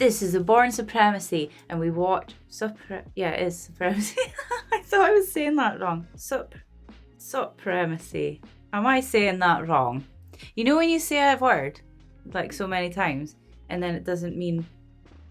This is a Bourne Supremacy, and we watch yeah, it is Supremacy. I thought I was saying that wrong. Supremacy. Am I saying that wrong? You know when you say a word like so many times, and then it doesn't mean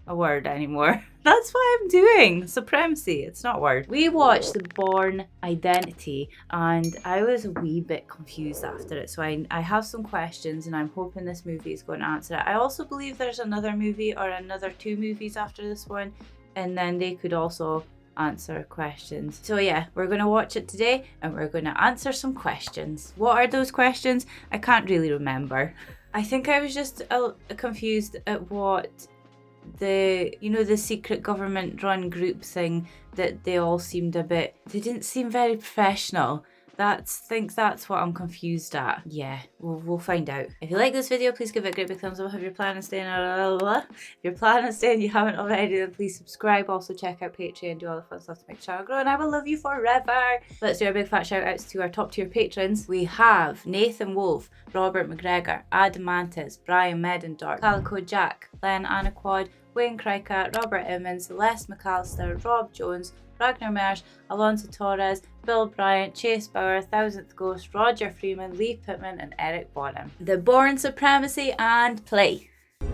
a word anymore? That's what I'm doing. Supremacy. It's not a word. We watched the Bourne Identity, and I was a wee bit confused after it. So I have some questions, and I'm hoping this movie is going to answer it. I also believe there's another movie or another 2 movies after this one, and then they could also answer questions. So yeah, we're going to watch it today, and we're going to answer some questions. What are those questions? I can't really remember. I think I was just confused at what the secret government run group thing, that they all seemed they didn't seem very professional. Think that's what I'm confused at. Yeah, we'll find out. If you like this video, please give it a great big thumbs up. If you're planning on staying, if you're planning on staying, you haven't already, then please subscribe. Also check out Patreon, do all the fun stuff to make the channel grow, and I will love you forever. Let's do a big fat shout outs to our top tier patrons. We have Nathan Wolf, Robert McGregor, Adamantis, Brian Medendorf, Calico Jack, Len Anaquad, Wayne Kryka, Robert Emmons, Celeste McAllister, Rob Jones, Ragnar Mersch, Alonso Torres, Bill Bryant, Chase Bauer, Thousandth Ghost, Roger Freeman, Lee Pitman, and Eric Bonham. The Bourne Supremacy and play. I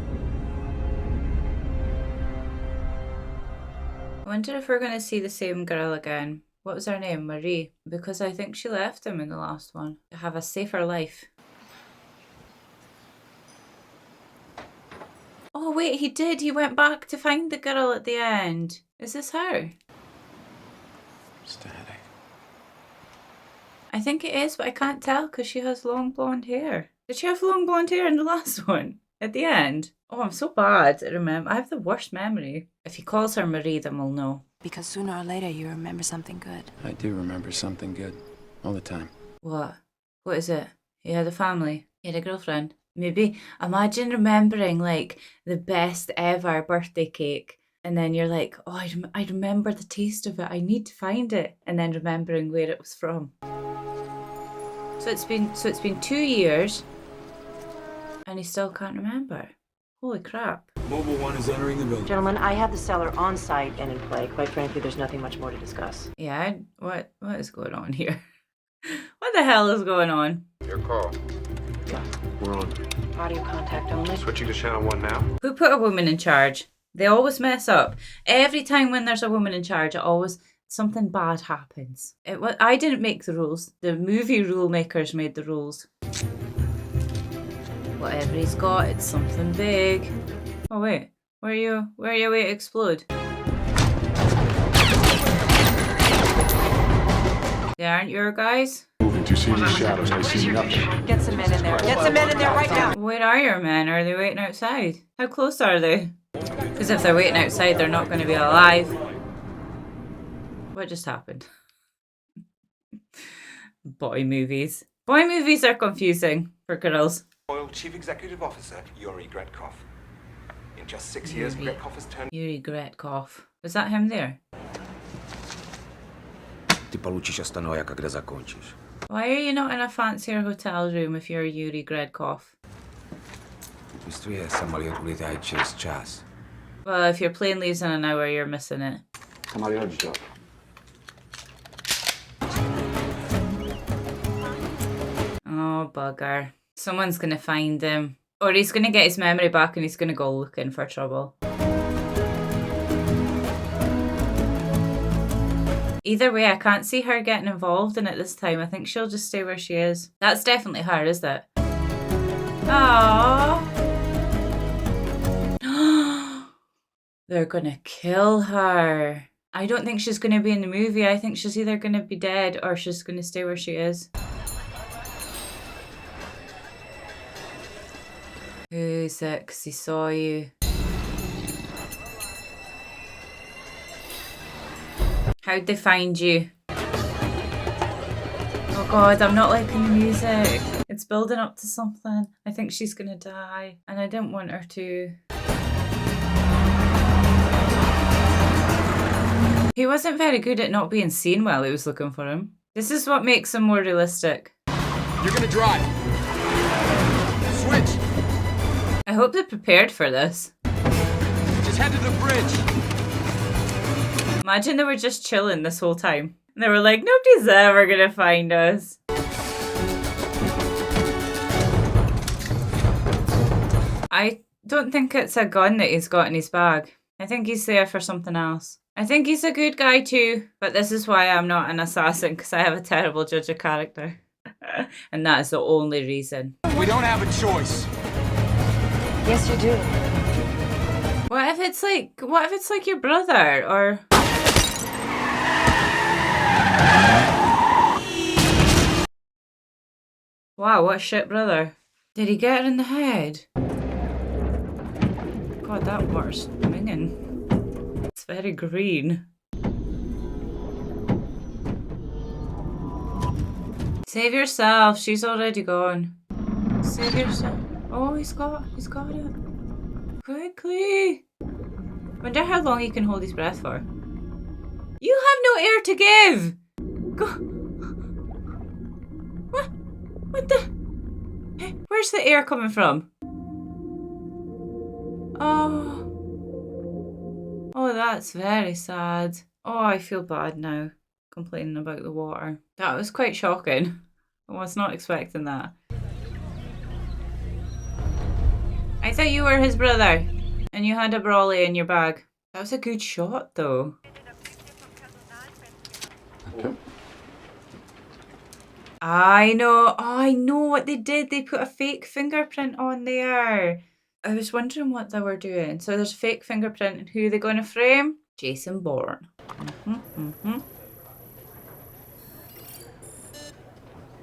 wonder if we're going to see the same girl again. What was her name? Marie. Because I think she left him in the last one to have a safer life. Oh wait, he did. He went back to find the girl at the end. Is this her? Static. I think it is, but I can't tell because she has long blonde hair. Did she have long blonde hair in the last one? At the end? Oh, I'm so bad at remember. I have the worst memory. If he calls her Marie, then we'll know. Because sooner or later you remember something good. I do remember something good. All the time. What? What is it? He had a family. He had a girlfriend. Maybe. Imagine remembering like the best ever birthday cake. And then you're like, oh, I remember the taste of it. I need to find it. And then remembering where it was from. So it's been 2 years. And he still can't remember. Holy crap. Mobile 1 is entering the building. Gentlemen, I have the seller on site and in play. Quite frankly, there's nothing much more to discuss. Yeah, what is going on here? What the hell is going on? Your call. We're on. Audio contact only. Switching to channel 1 now. Who put a woman in charge? They always mess up. Every time when there's a woman in charge, something bad happens. I didn't make the rules. The movie rule makers made the rules. Whatever he's got, it's something big. Oh wait, where are you way to explode? They aren't your guys? Moving to see the shadows. I see nothing. Get some men in there. Get some men in there right now. Where are your men? Are they waiting outside? How close are they? Because if they're waiting outside, they're not going to be alive. What just happened? Boy movies. Boy movies are confusing for girls. Royal Chief Executive Officer Yuri Gretkov. In just 6 years, Gretkov has turned... Yuri Gretkov. Was that him there? Ты получишь остальное, когда закончишь. Why are you not in a fancier hotel room if you're Yuri Gretkov? Быстрее, самолет улетает через час. Well, if your plane leaves in an hour, you're missing it. Самолет ждет. Oh, bugger. Someone's gonna find him. Or he's gonna get his memory back and he's gonna go looking for trouble. Either way, I can't see her getting involved in it this time. I think she'll just stay where she is. That's definitely her, is it? Aww. They're gonna kill her. I don't think she's gonna be in the movie. I think she's either gonna be dead or she's gonna stay where she is. Who's it? 'Cause he saw you. How'd they find you? Oh god, I'm not liking the music. It's building up to something. I think she's gonna die. And I didn't want her to. He wasn't very good at not being seen while he was looking for him. This is what makes him more realistic. You're gonna drive. Switch. I hope they're prepared for this. Just Head to the bridge. Imagine they were just chilling this whole time. And they were like, nobody's ever gonna find us. I don't think it's a gun that he's got in his bag. I think he's there for something else. I think he's a good guy too, but this is why I'm not an assassin, because I have a terrible judge of character. And that is the only reason. We don't have a choice. Yes, you do. What if it's like your brother, or... Wow, what a shit brother. Did he get her in the head? God, that water's minging. It's very green. Save yourself, she's already gone. Save yourself. Oh, he's got it. Quickly. Wonder how long he can hold his breath for. You have no air to give! Go. What the? Hey, where's the air coming from? Oh, that's very sad. Oh, I feel bad now, complaining about the water. That was quite shocking. I was not expecting that. I thought you were his brother, and you had a brolly in your bag. That was a good shot, though. Okay. I know what they did. They put a fake fingerprint on there. I was wondering what they were doing. So there's a fake fingerprint, and who are they going to frame? Jason Bourne.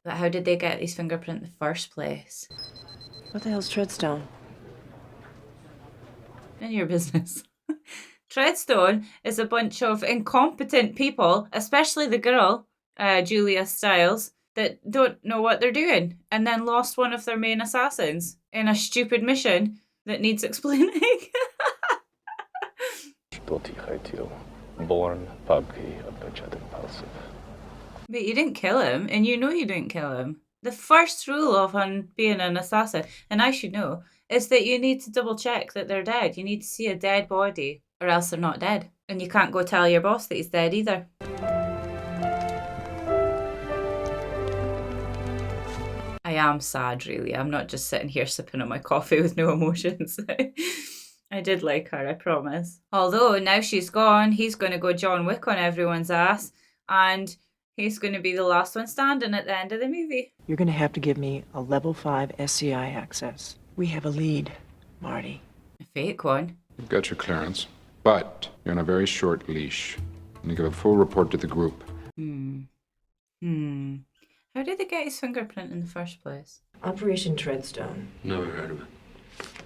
But how did they get his fingerprint in the first place? What the hell's Treadstone? In your business. Treadstone is a bunch of incompetent people, especially the girl, Julia Stiles, that don't know what they're doing, and then lost one of their main assassins in a stupid mission that needs explaining. But you didn't kill him, and you know you didn't kill him. The first rule of being an assassin, and I should know, is that you need to double check that they're dead. You need to see a dead body, or else they're not dead. And you can't go tell your boss that he's dead either. I am sad, really. I'm not just sitting here sipping on my coffee with no emotions. I did like her, I promise. Although, now she's gone, he's going to go John Wick on everyone's ass, and he's going to be the last one standing at the end of the movie. You're gonna have to give me a level 5 SCI access. We have a lead, Marty. A fake one. You've got your clearance, but you're on a very short leash. And you give a full report to the group. How did they get his fingerprint in the first place? Operation Treadstone. Never heard of it.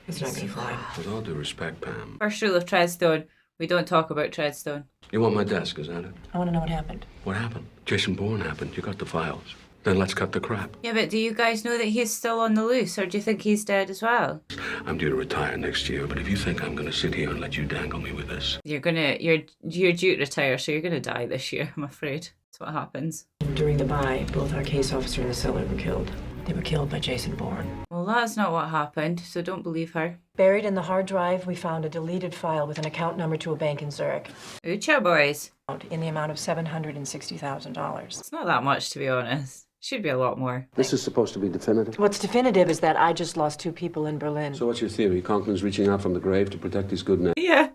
It's not gonna fly. With all due respect, Pam. First rule of Treadstone, we don't talk about Treadstone. You want my desk, is that it? I wanna know what happened. What happened? Jason Bourne happened. You got the files. Then let's cut the crap. Yeah, but do you guys know that he's still on the loose, or do you think he's dead as well? I'm due to retire next year, but if you think I'm gonna sit here and let you dangle me with this... You're due to retire, so you're gonna die this year, I'm afraid. That's what happens. During the buy, both our case officer and the seller were killed. They were killed by Jason Bourne. Well, that's not what happened, so don't believe her. Buried in the hard drive, we found a deleted file with an account number to a bank in Ceryk. Ucha boys. In the amount of $760,000. It's not that much, to be honest. Should be a lot more. This is supposed to be definitive. What's definitive is that I just lost 2 people in Berlin. So what's your theory? Conklin's reaching out from the grave to protect his good name? Yeah.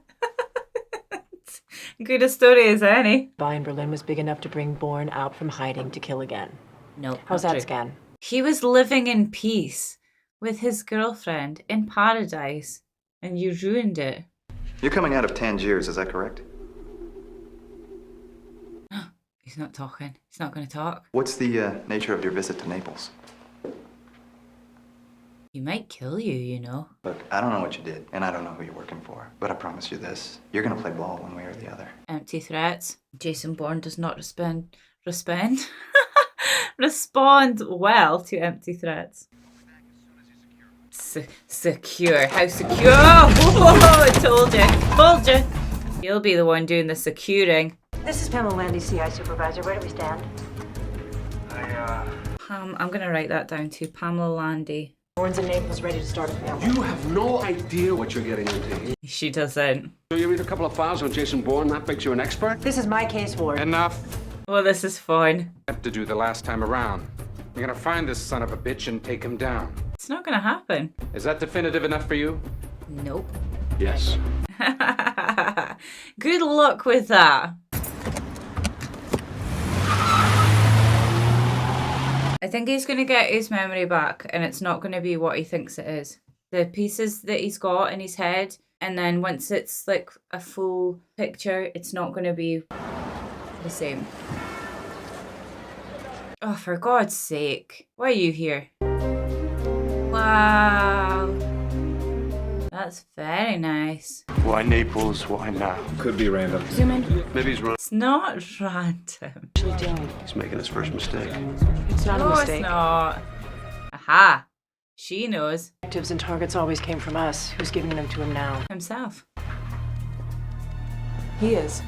Good a story as any. Buy in Berlin was big enough to bring Bourne out from hiding to kill again. No. How's that scan? He was living in peace with his girlfriend in paradise, and you ruined it. You're coming out of Tangiers, is that correct? He's not talking. He's not going to talk. What's the nature of your visit to Naples? He might kill you, you know. Look, I don't know what you did, and I don't know who you're working for, but I promise you this. You're gonna play ball one way or the other. Empty threats. Jason Bourne does not respond well to empty threats. Secure. How secure? Oh, I told you. You'll be the one doing the securing. This is Pamela Landy, CI Supervisor. Where do we stand? I'm going to write that down too. Pamela Landy, Bourne's in Naples, ready to start a family. You have no idea what you're getting into. She doesn't. So you read a couple of files on Jason Bourne, that makes you an expert? This is my case, Ward. Enough. Well, this is fun. Have to do the last time around. You're gonna find this son of a bitch and take him down. It's not gonna happen. Is that definitive enough for you? Nope. Yes. Good luck with that. I think he's going to get his memory back, and it's not going to be what he thinks it is. The pieces that he's got in his head, and then once it's like a full picture, it's not going to be the same. Oh, for God's sake. Why are you here? Wow. That's very nice. Why Naples? Why now? Could be random. Zoom in. Maybe he's wrong. It's not random. Actually don't. He's making his first mistake. It's not a No, mistake. it's not. Aha. She knows. Objectives and targets always came from us. Who's giving them to him now? Himself. He is.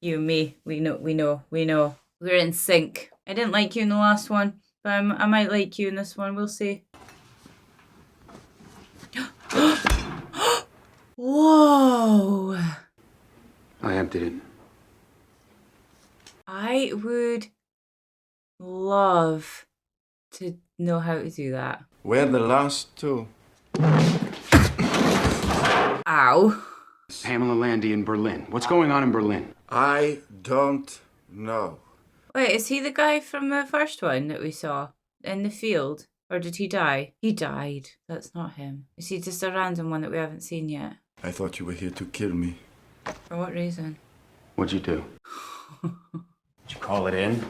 You and me. We know. We're in sync. I didn't like you in the last one, but I might like you in this one. We'll see. Whoa. I emptied it. I would love to know how to do that. We're the last two. Ow. Pamela Landy in Berlin. What's going on in Berlin? I don't know. Wait, is he the guy from the first one that we saw in the field? Or did he die? He died. That's not him. Is he just a random one that we haven't seen yet? I thought you were here to kill me. For what reason? What'd you do? Did you call it in?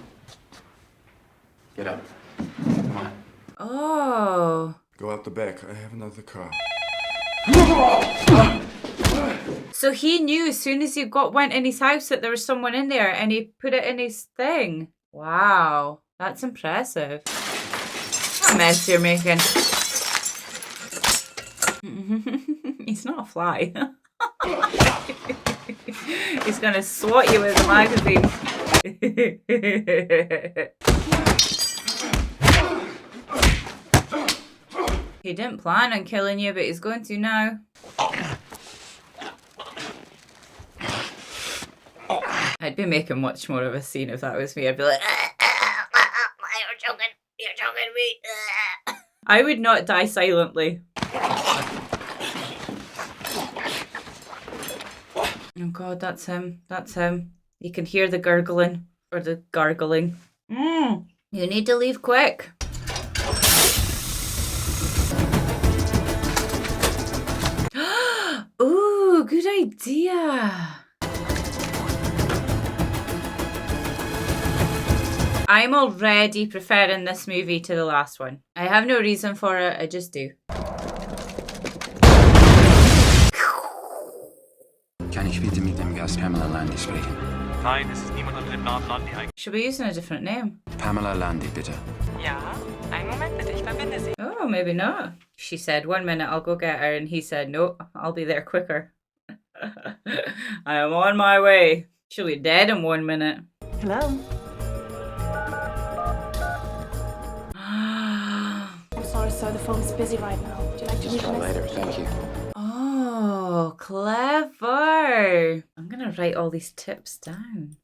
Get up. Come on. Oh. Go out the back. I have another car. So he knew as soon as he went in his house that there was someone in there and he put it in his thing. Wow. That's impressive. What a mess you're making. He's not a fly. He's gonna swat you with a magazine. He didn't plan on killing you, but he's going to now. I'd be making much more of a scene if that was me. I'd be like, you're choking me. I would not die silently. Oh God, that's him. That's him. You can hear the gurgling or the gargling. You need to leave quick. Ooh, good idea. I'm already preferring this movie to the last one. I have no reason for it, I just do. Kann ich bitte mit dem Gast Pamela Landy sprechen? Nein, es ist niemand unter dem Namen Landy. Should we use a different name? Pamela Landy, bitte. Ja, einen Moment bitte, ich verbinde Sie. Oh, maybe not. She said, 1 minute, I'll go get her. And he said, no, I'll be there quicker. I am on my way. She'll be dead in 1 minute. Hello? I'm sorry, sir. The phone's busy right now. Would you like to leave a message? Later, thank you. Oh, clever. I'm going to write all these tips down.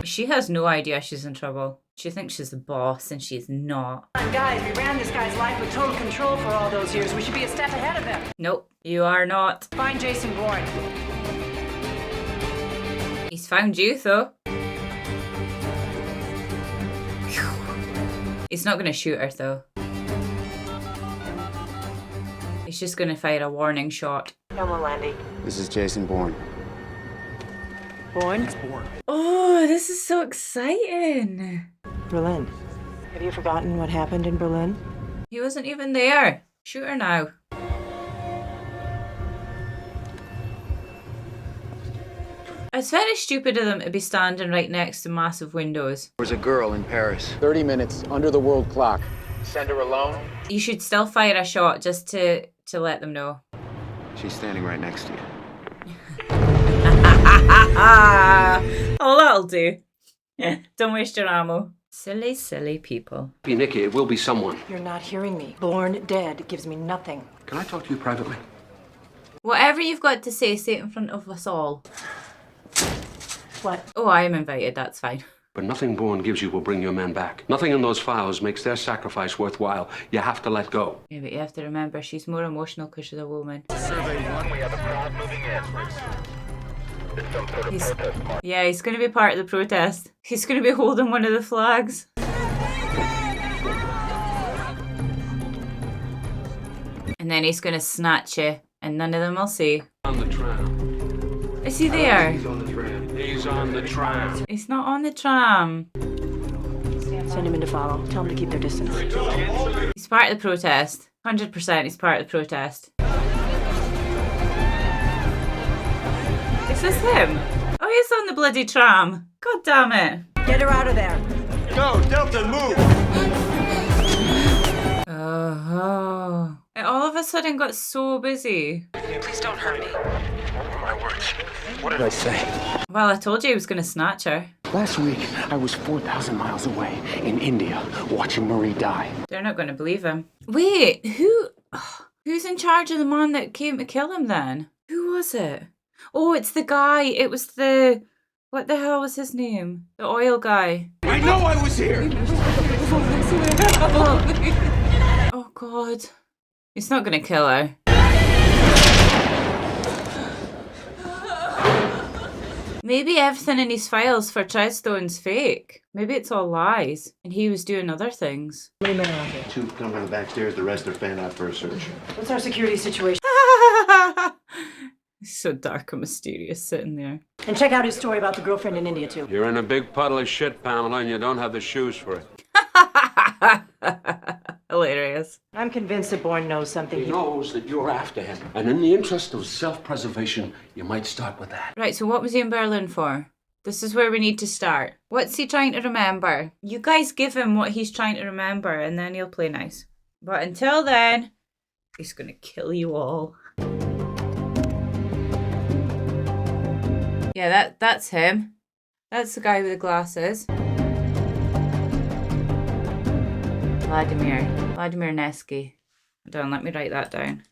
She has no idea she's in trouble. She thinks she's the boss, and she's not. Guys, we ran this guy's life with total control for all those years. We should be a step ahead of him. Nope, you are not. Find Jason Bourne. He's found you, though. He's not going to shoot her, though. He's just going to fire a warning shot. Pamela Landy. This is Jason Bourne. Bourne? Oh, this is so exciting. Berlin. Have you forgotten what happened in Berlin? He wasn't even there. Shoot her now. It's very stupid of them to be standing right next to massive windows. There was a girl in Paris. 30 minutes under the world clock. Send her alone? You should still fire a shot just to let them know. She's standing right next to you. Oh, that'll do. Don't waste your ammo. Silly, silly people. Be Nikki, it will be someone. You're not hearing me. Born dead gives me nothing. Can I talk to you privately? Whatever you've got to say it in front of us all. What? Oh, I am invited, that's fine. But nothing Bourne gives you will bring your men back. Nothing in those files makes their sacrifice worthwhile. You have to let go. Yeah, but you have to remember, she's more emotional because she's a woman. He's going to be part of the protest. He's going to be holding one of the flags. And then he's going to snatch you, and none of them will see. On the tram. Is he there? He's on the tram. He's on the tram. He's not on the tram. Send him in to follow. Tell him to keep their distance. He's part of the protest. 100% he's part of the protest. Is this him? Oh, he's on the bloody tram. God damn it. Get her out of there. Go, Delta, move! Oh. It all of a sudden got so busy. Please don't hurt me. My words. What did I say? Well, I told you he was going to snatch her. Last week, I was 4,000 miles away in India watching Marie die. They're not going to believe him. Wait, who's in charge of the man that came to kill him then? Who was it? Oh, it's the guy. It was the... What the hell was his name? The oil guy. I know I was here! Oh, God. He's not going to kill her. Maybe everything in his files for Trestone's fake. Maybe it's all lies. And he was doing other things. How many men are out here? 2 come from the back stairs, the rest are fanned out for a search. What's our security situation? He's so dark and mysterious sitting there. And check out his story about the girlfriend in India, too. You're in a big puddle of shit, Pamela, and you don't have the shoes for it. Hilarious. I'm convinced that Bourne knows something. He knows that you're after him. And in the interest of self-preservation, you might start with that. Right, so what was he in Berlin for? This is where we need to start. What's he trying to remember? You guys give him what he's trying to remember and then he'll play nice. But until then, he's gonna kill you all. Yeah, that's him. That's the guy with the glasses. Vladimir Nevsky. Hold on, let me write that down.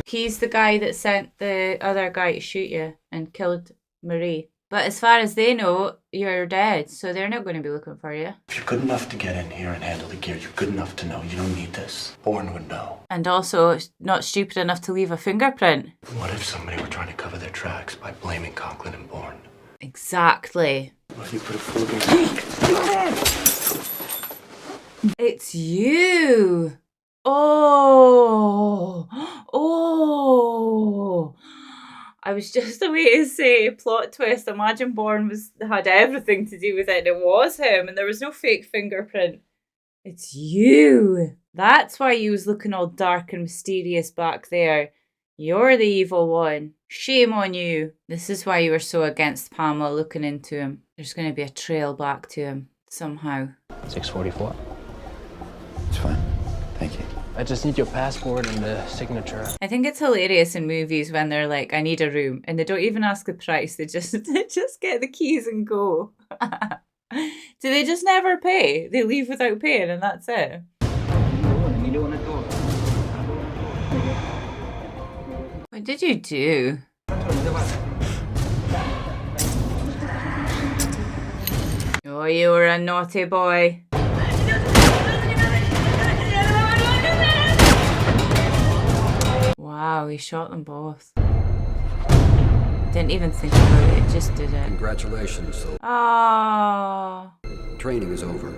He's the guy that sent the other guy to shoot you and killed Marie. But as far as they know, you're dead, so they're not going to be looking for you. If you're good enough to get in here and handle the gear, you're good enough to know you don't need this. Bourne would know. And also not stupid enough to leave a fingerprint. What if somebody were trying to cover their tracks by blaming Conklin and Bourne? Exactly. What if you put a full... It's you. Oh. I was just a way to say plot twist. Imagine Bourne had everything to do with it and it was him and there was no fake fingerprint. It's you. That's why you was looking all dark and mysterious back there. You're the evil one. Shame on you. This is why you were so against Pamela looking into him. There's going to be a trail back to him somehow. 6:44. It's fine. Thank you. I just need your passport and the signature. I think it's hilarious in movies when they're like, I need a room, and they don't even ask the price. They just get the keys and go. Do they just never pay? They leave without paying and that's it. What did you do? Oh, you were a naughty boy. Wow, he shot them both. Didn't even think about it, just did it. Congratulations. Oh. Training is over.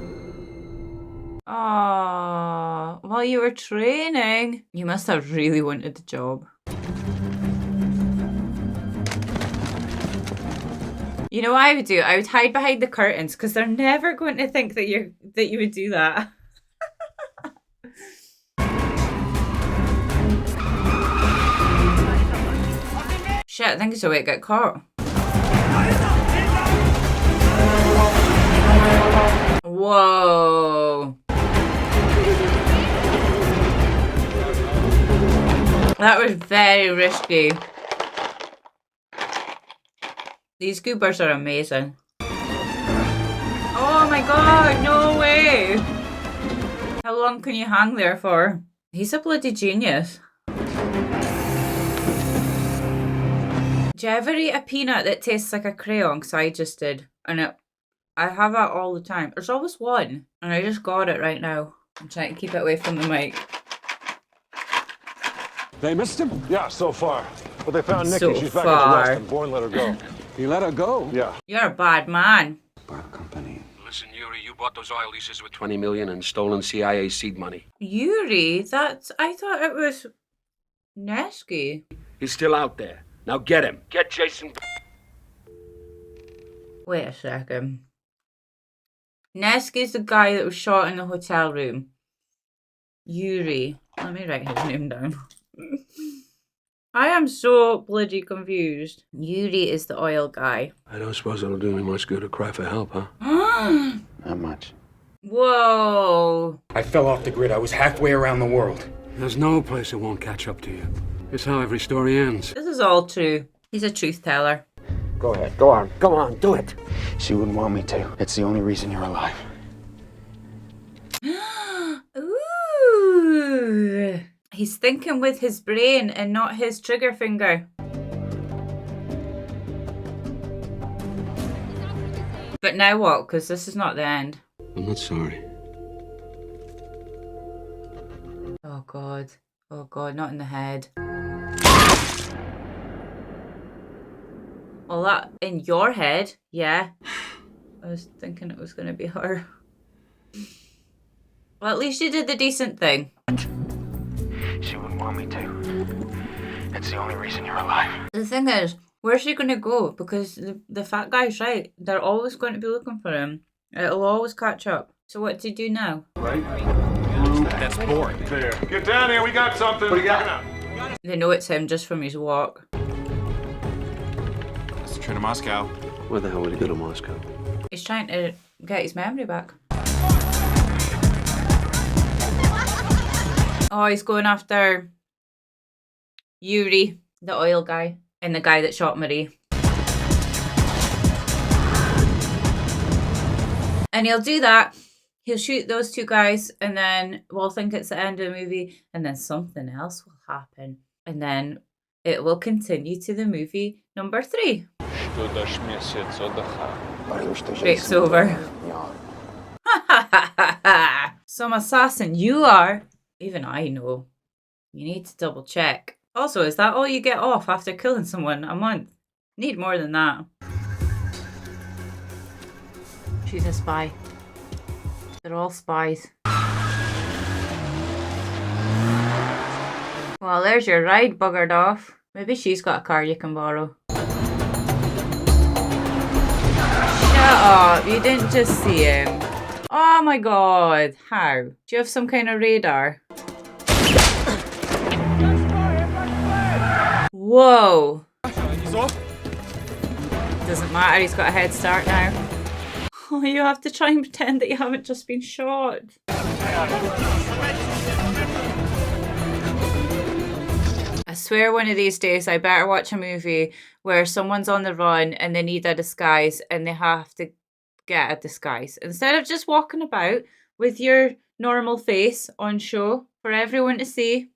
Oh. While you were training, you must have really wanted the job. You know what I would do? I would hide behind the curtains because they're never going to think that you would do that. Shit, I think it's a way to get caught. Whoa. That was very risky. These goobers are amazing. my god, no way! How long can you hang there for? He's a bloody genius. Do you ever eat a peanut that tastes like a crayon? Because I just did. And I have that all the time. There's always one. And I just got it right now. I'm trying to keep it away from the mic. They missed him? Yeah, so far. But they found Nikki. So She's back far. at the West and Bourne let her go. He let her go? Yeah. You're a bad man. Listen, Yuri, you bought those oil leases with $20 million and stolen CIA seed money. Yuri? I thought it was Nesky. He's still out there. Now get him. Get Jason. Wait a second. Nesky's the guy that was shot in the hotel room. Yuri. Let me write his name down. I am so bloody confused. Yuri is the oil guy. I don't suppose it'll do me much good to cry for help, huh? Not much. Whoa. I fell off the grid. I was halfway around the world. There's no place that won't catch up to you. It's how every story ends. This is all true. He's a truth teller. Go ahead. Go on. Go on. Do it. She wouldn't want me to. It's the only reason you're alive. Ooh. He's thinking with his brain and not his trigger finger. But now what? Because this is not the end. I'm not sorry. Oh god. Oh god, not in the head. Well, that in your head, yeah. I was thinking it was going to be her. Well, at least you did the decent thing. She wouldn't want me to. It's the only reason you're alive. The thing is, where's she going to go? Because the fat guy's right. They're always going to be looking for him. It'll always catch up. So what do you do now? Right? That's Bourne. There. Get down here. We got something. What do you got? They know it's him just from his walk. That's the train to Moscow. Where the hell would he go to Moscow? He's trying to get his memory back. Oh, he's going after Yuri, the oil guy, and the guy that shot Marie. And he'll do that. He'll shoot those two guys, and then we'll think it's the end of the movie, and then something else will happen. And then it will continue to the movie number 3. Breaks over. Some assassin you are. Even I know. You need to double check. Also, is that all you get off after killing someone a month? Need more than that. She's a spy. They're all spies. Well, there's your ride buggered off. Maybe she's got a car you can borrow. Shut up, you didn't just see him. Oh my god, how? Do you have some kind of radar? Whoa. Doesn't matter, he's got a head start now. Oh, you have to try and pretend that you haven't just been shot. I swear one of these days I better watch a movie where someone's on the run and they need a disguise and they have to get a disguise. Instead of just walking about with your normal face on show for everyone to see.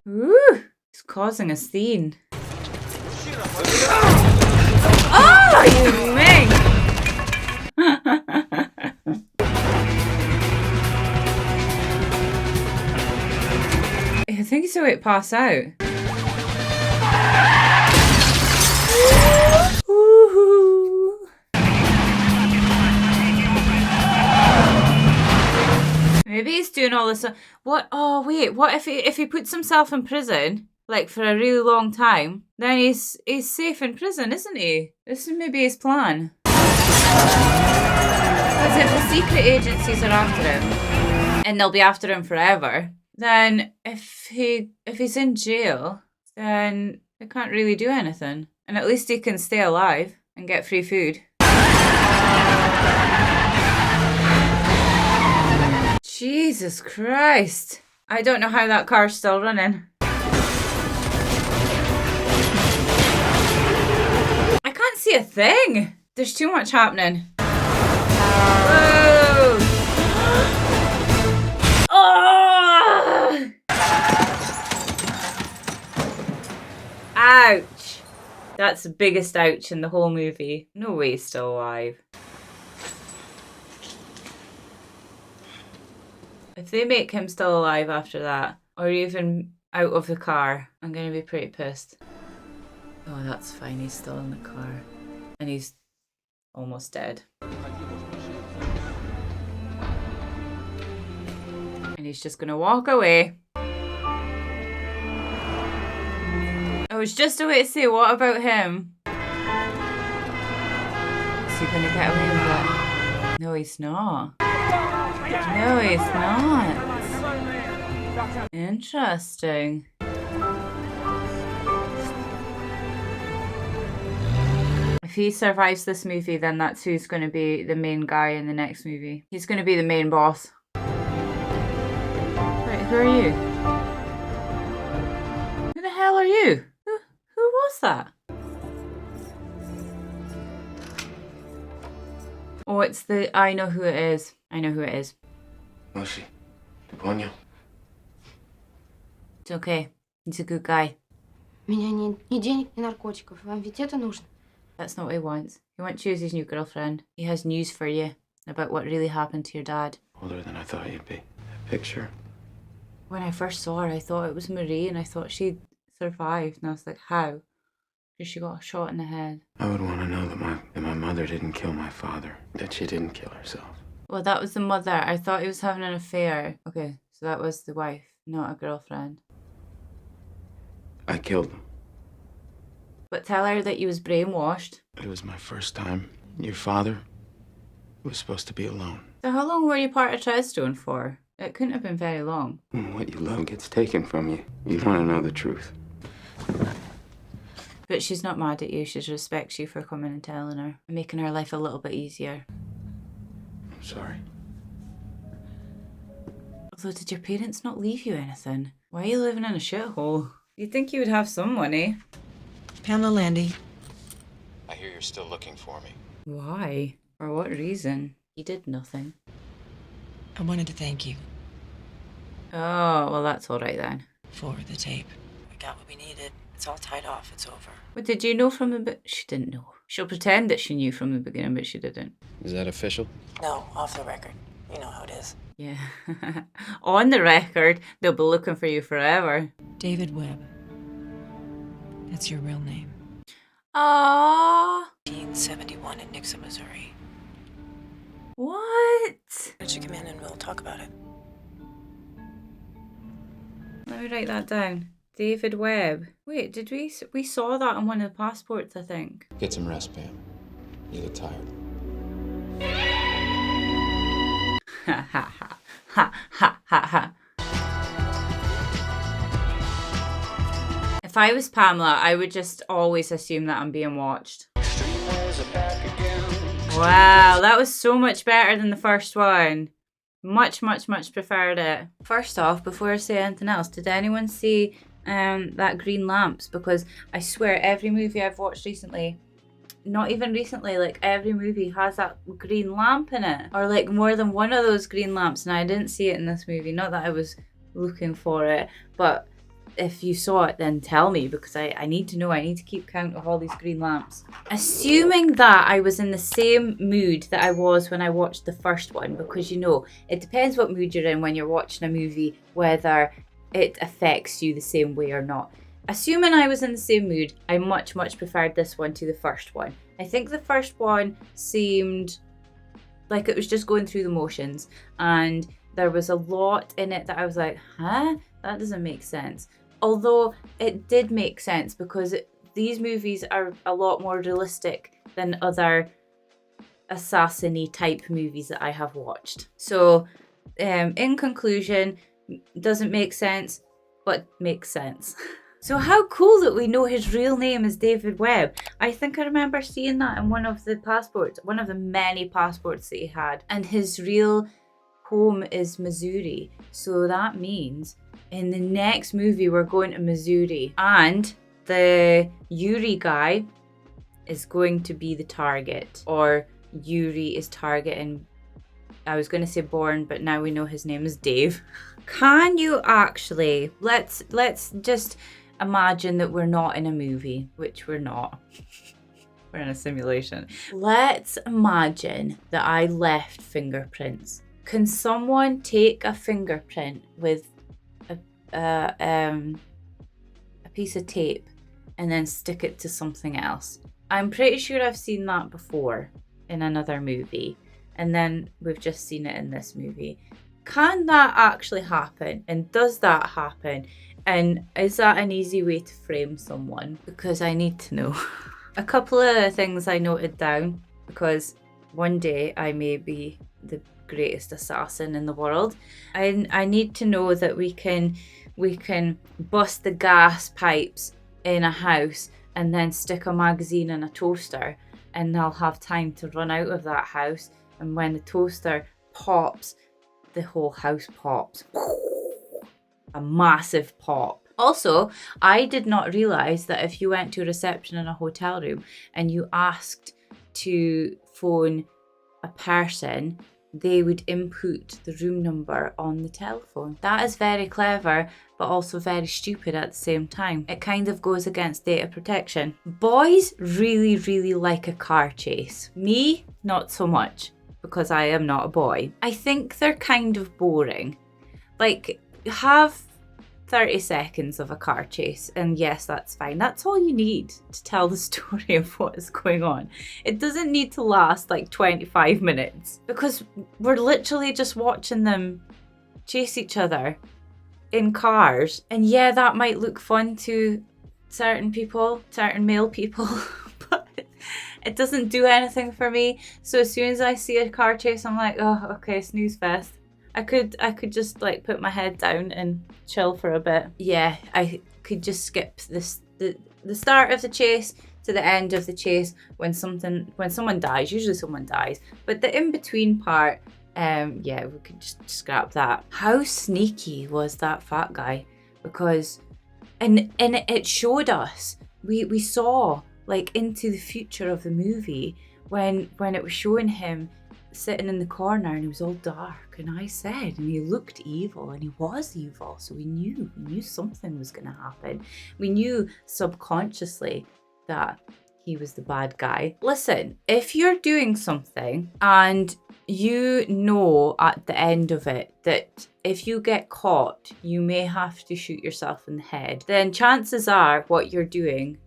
Ooh, he's causing a scene. Oh, you mink! I think so. It pass out. Maybe he's doing all this. What? Oh wait. What if he puts himself in prison, like for a really long time? Then he's safe in prison, isn't he? This is maybe his plan. Because if the secret agencies are after him, and they'll be after him forever, then if he's in jail, then they can't really do anything, and at least he can stay alive and get free food. Jesus Christ. I don't know how that car's still running. I can't see a thing. There's too much happening. Whoa! Oh! Ouch. That's the biggest ouch in the whole movie. No way he's still alive. If they make him still alive after that, or even out of the car, I'm gonna be pretty pissed. Oh, that's fine, he's still in the car. And he's almost dead. And he's just gonna walk away. I was just about to say, what about him? Is he gonna get away with it? No, he's not. No, he's not. Interesting. If he survives this movie, then that's who's going to be the main guy in the next movie. He's going to be the main boss. Wait, who are you? Who the hell are you? Who was that? Oh, it's the... I know who it is. I know who it is. Moshi, ты It's okay. He's a good guy. Меня нет ни денег, ни наркотиков. Вам ведь это нужно? That's not what he wants. He wants to choose his new girlfriend. He has news for you about what really happened to your dad. Older than I thought you'd be. That picture. When I first saw her, I thought it was Marie and I thought she'd survived. And I was like, how? Because she got a shot in the head. I would want to know that my mother didn't kill my father. That she didn't kill herself. Well, that was the mother. I thought he was having an affair. Okay, so that was the wife, not a girlfriend. I killed him. But tell her that he was brainwashed. It was my first time. Your father was supposed to be alone. So how long were you part of Treadstone for? It couldn't have been very long. When what you love gets taken from you, you want to know the truth. But she's not mad at you. She respects you for coming and telling her. And making her life a little bit easier. I'm sorry. Although, did your parents not leave you anything? Why are you living in a shithole? You'd think you would have some money. Pamela Landy. I hear you're still looking for me. Why? For what reason? You did nothing. I wanted to thank you. Oh, well, that's all right then. For the tape. We got what we needed. It's all tied off. It's over. But did you know from the She didn't know. She'll pretend that she knew from the beginning, but she didn't. Is that official? No, off the record. You know how it is. Yeah. On the record, they'll be looking for you forever. David Webb. That's your real name. Aww. 1971 in Nixon, Missouri. What? Why don't you come in and we'll talk about it? Let me write that down. David Webb. Wait, did we saw that on one of the passports, I think. Get some rest, Pam. You look tired. Ha ha ha. Ha ha ha ha. If I was Pamela, I would just always assume that I'm being watched. Wow, that was so much better than the first one. Much, much, much preferred it. First off, before I say anything else, did anyone see that green lamps? Because I swear every movie I've watched recently, not even recently, like every movie has that green lamp in it. Or like more than one of those green lamps, and I didn't see it in this movie. Not that I was looking for it, but if you saw it, then tell me, because I need to know. I need to keep count of all these green lamps. Assuming that I was in the same mood that I was when I watched the first one, because you know, it depends what mood you're in when you're watching a movie, whether it affects you the same way or not. Assuming I was in the same mood, I much, much preferred this one to the first one. I think the first one seemed like it was just going through the motions, and there was a lot in it that I was like, huh? That doesn't make sense. Although it did make sense, because these movies are a lot more realistic than other assassin-y type movies that I have watched. So, in conclusion, doesn't make sense, but makes sense. So how cool that we know his real name is David Webb. I think I remember seeing that in one of the passports, one of the many passports that he had. And his real home is Missouri. So that means in the next movie we're going to Missouri. And the Yuri guy is going to be the target, or Yuri is targeting, I was going to say Bourne, but now we know his name is Dave. Can you actually, let's just imagine that we're not in a movie, which we're not. We're in a simulation. Let's imagine that I left fingerprints. Can someone take a fingerprint with a piece of tape and then stick it to something else? I'm pretty sure I've seen that before in another movie, and then we've just seen it in this movie. Can that actually happen? And does that happen? And is that an easy way to frame someone? Because I need to know. A couple of things I noted down, because one day I may be the greatest assassin in the world. I need to know that we can bust the gas pipes in a house and then stick a magazine in a toaster, and I'll have time to run out of that house, and when the toaster pops, the whole house pops. A massive pop. Also, I did not realise that if you went to a reception in a hotel room and you asked to phone a person, they would input the room number on the telephone. That is very clever, but also very stupid at the same time. It kind of goes against data protection. Boys really, really like a car chase. Me, not so much, because I am not a boy. I think they're kind of boring. Like, have 30 seconds of a car chase, and yes, that's fine. That's all you need to tell the story of what is going on. It doesn't need to last like 25 minutes, because we're literally just watching them chase each other in cars. And yeah, that might look fun to certain people, certain male people, but it doesn't do anything for me. So as soon as I see a car chase, I'm like, oh, okay, snooze fest. I could just like put my head down and chill for a bit. Yeah, I could just skip the start of the chase to the end of the chase when someone dies. Usually someone dies, but the in-between part, yeah, we could just scrap that. How sneaky was that fat guy? Because and it showed us, we saw like into the future of the movie when it was showing him sitting in the corner and it was all dark, and I said, and he looked evil, and he was evil, so we knew something was going to happen. We knew subconsciously that he was the bad guy. Listen, if you're doing something and you know at the end of it that if you get caught you may have to shoot yourself in the head, then chances are what you're doing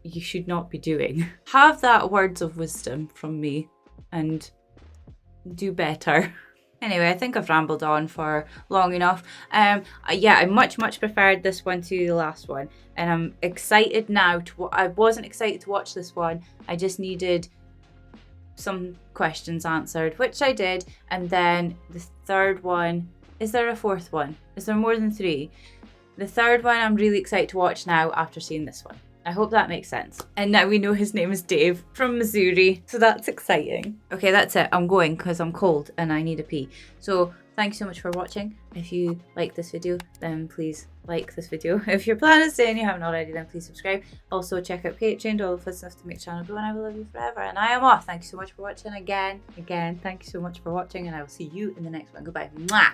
you should not be doing. Have that words of wisdom from me and do better. Anyway, I think I've rambled on for long enough. Yeah, I much preferred this one to the last one, and I'm excited now to. I wasn't excited to watch this one. I just needed some questions answered, which I did. And then the third one. Is there a fourth one? Is there more than 3? The third one I'm really excited to watch now after seeing this one. I hope that makes sense. And now we know his name is Dave from Missouri, so that's exciting. Okay, that's it. I'm going because I'm cold and I need a pee. So thanks so much for watching. If you like this video, then please like this video. If you're planning to stay and you haven't already, then please subscribe. Also check out Patreon, do all the fun stuff to make the channel grow, and I will love you forever. And I am off. Thank you so much for watching again. Thank you so much for watching, and I will see you in the next one. Goodbye. Mwah!